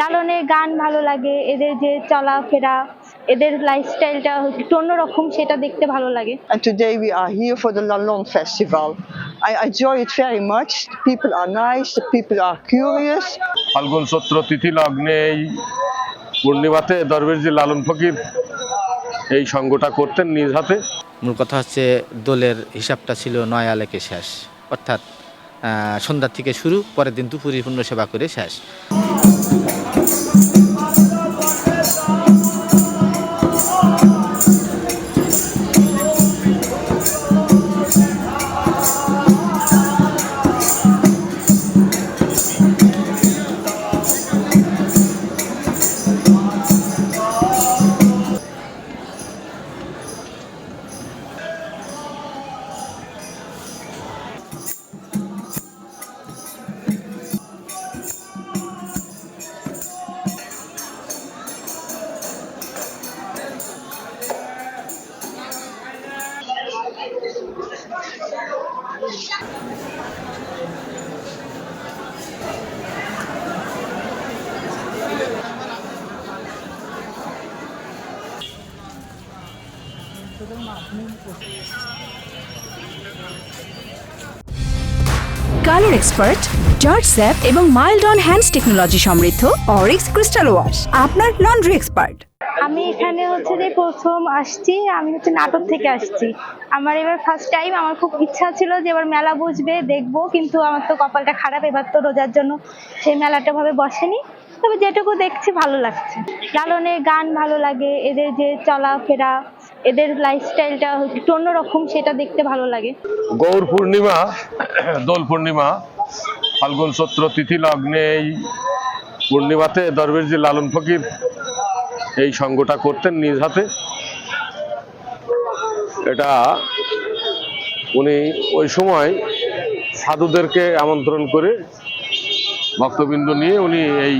লালনের গান ভালো লাগে, এদের যে চলাফেরা, এদের লাইফস্টাইলটা একটু অন্যরকম, সেটা দেখতে ভালো লাগে। And today we are here for the Lalon Festival. I enjoy it very much. The people are nice, the people are curious. ফাল্গুন চৈত্র তিথি লগ্নে এই পূর্ণিমাতে দরবেশজি লালন ফকির এই সঙ্গটা করতেন নিজ হাতে। মূল কথা হচ্ছে দোলের হিসাবটা ছিল ৯ আলেকে শেষ, অর্থাৎ সন্ধ্যা থেকে শুরু, পরের দিন দুপুরে পূর্ণ সেবা করে শেষ। কালার এক্সপার্ট, জর্জ স্যাপ এবং মাইল্ড অন হ্যান্ডস টেকনোলজি সমৃদ্ধ অরিক্স ক্রিস্টাল ওয়াশ আপনার লন্ড্রি এক্সপার্ট। আমি এখানে হচ্ছে যে প্রথম আসছি, আমি হচ্ছে নাটক থেকে আসছি। আমার এবার ফার্স্ট টাইম, আমার খুব ইচ্ছা ছিল যে এবার মেলা বসবে দেখবো, কিন্তু আমার তো কপালটা খারাপ, এবার তো রোজার জন্য সেই মেলাটা ভাবে বসেনি। তবে যেটুকু দেখছি ভালো লাগছে। লালনের গান ভালো লাগে, এদের যে চলাফেরা, এদের লাইফস্টাইলটা একটু অন্যরকম, সেটা দেখতে ভালো লাগে। গৌর পূর্ণিমা, দোল পূর্ণিমা, ফাল্গুন চৈত্র তিথি লগ্নে এই পূর্ণিমাতে দরবেশজি লালন ফকির এই সঙ্গটা করতেন নিজ হাতে। এটা উনি ওই সময় সাধুদেরকে আমন্ত্রণ করে ভক্তবৃন্দ নিয়ে উনি এই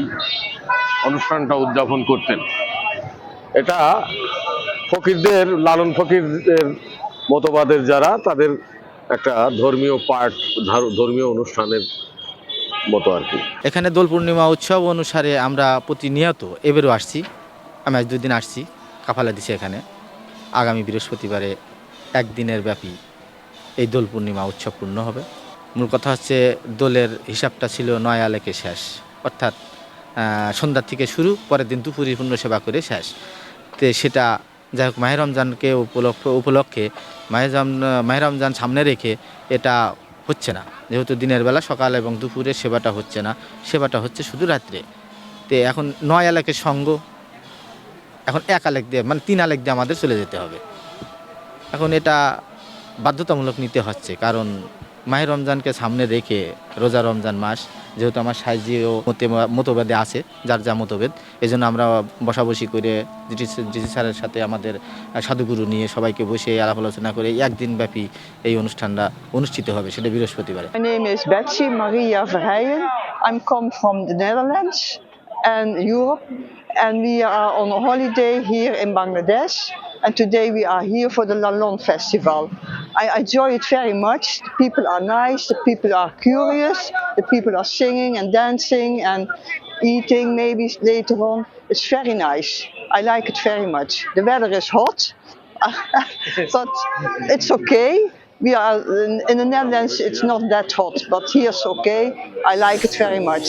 অনুষ্ঠানটা উদযাপন করতেন। এটা ফকিরদের, লালন ফকিরদের মতবাদের যারা, তাদের একটা ধর্মীয় পাঠ, ধর্মীয় অনুষ্ঠানের মতো আর কি। এখানে দোল পূর্ণিমা উৎসব অনুসারে আমরা প্রতিনিয়ত এবারও আসছি। আমি আজ 2 দিন আসছি, কাফালা দিছি এখানে। আগামী বৃহস্পতিবারে একদিনের ব্যাপী এই দোল পূর্ণিমা উৎসব পূর্ণ হবে। মূল কথা হচ্ছে দোলের হিসাবটা ছিল 9 আলেকে শেষ, অর্থাৎ সন্ধ্যা থেকে শুরু, পরের দিন দুপুরে পূর্ণ সেবা করে শেষ। তো সেটা যাই হোক, মাহে রমজানকে উপলক্ষে মাহে রমজান সামনে রেখে এটা হচ্ছে না, যেহেতু দিনের বেলা সকাল এবং দুপুরে সেবাটা হচ্ছে না, সেবাটা হচ্ছে শুধু রাত্রে। তো এখন 9 আলেকের সঙ্গ, এখন 1 আলেক দিয়ে, মানে 3 আলেক দিয়ে আমাদের চলে যেতে হবে। এখন এটা বাধ্যতামূলক নিতে হচ্ছে, কারণ মাহে রমজানকে সামনে রেখে, রোজা রমজান মাস, যেহেতু আমার সাইজিও মতভেদে আছে, যার যা মতভেদ, এই জন্য আমরা বসাবসি করে জিটি স্যারের সাথে আমাদের সাধুগুরু নিয়ে সবাইকে বসে আলাপ আলোচনা করে একদিন ব্যাপী এই অনুষ্ঠানটা অনুষ্ঠিত হবে, সেটা বৃহস্পতিবারে। My name is Betsy Maria Verheijen. I'm come from the Netherlands and Europe, and we are on a holiday here in Bangladesh. And today we are here for the Lalon Festival. I enjoy it very much. The people are nice, the people are curious, the people are singing and dancing and eating maybe later on. It's very nice. I like it very much. The weather is hot, but it's okay. We are in the Netherlands, it's not that hot, but here it's okay. I like it very much.